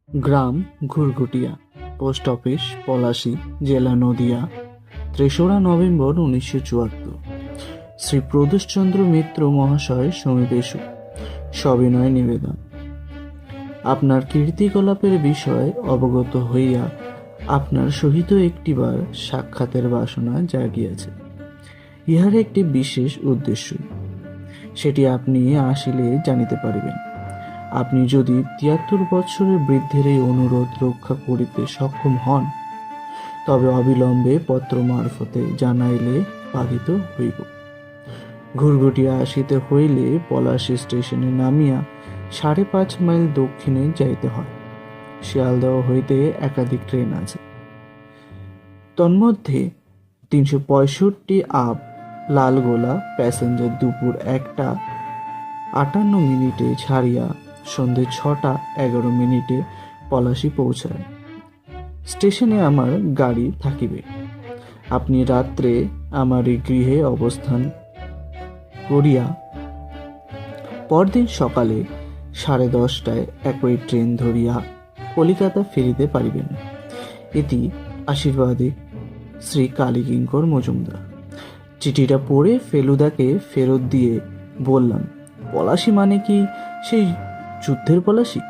গ্রাম ঘুরঘুটিয়া, post office Palashi, জেলা Nadia, ৩রা November ১৯৭৪। Shri Pradoshchandra মিত্র মহাশয় সমীপেষু সবিনয় নিবেদন। আপনার কীর্তিকলাপের বিষয় অবগত হইয়া আপনার সহিত একটিবার সাক্ষাতের বাসনা জাগিয়াছে। ইহার একটি বিশেষ উদ্দেশ্য, সেটি আপনি আসিলে জানিতে পারিবেন। আপনি যদি ৭৩ বৎসরের বৃদ্ধের এই অনুরোধ রক্ষা করিতে সক্ষম হন, তবে অবিলম্বে পত্র মারফতে জানাইলে বাধিত হইব। ঘুরঘুটিয়া আসিতে হইলে পলাশী স্টেশনে নামিয়া ৫.৫ মাইল দক্ষিণে যাইতে হয়। শিয়ালদহ হইতে একাধিক ট্রেন আছে। তন্মধ্যে ৩৬৫ আপ লালগোলা প্যাসেঞ্জার দুপুর ১টা ৫৮ ছাড়িয়া সন্ধে ৬টা ১১ পলাশী পৌঁছায়। স্টেশনে আমার গাড়ি থাকিবে। আপনি রাত্রে আমার এই গৃহে অবস্থান করিয়া পরদিন সকালে ১০:৩০ একই ট্রেন ধরিয়া কলিকাতা ফিরিতে পারিবেন। এটি আশীর্বাদে শ্রী কালীকিঙ্কর মজুমদার। চিঠিটা পড়ে ফেলুদাকে ফেরত দিয়ে বললাম, পলাশী মানে কি সেই যুদ্ধের পলাশী?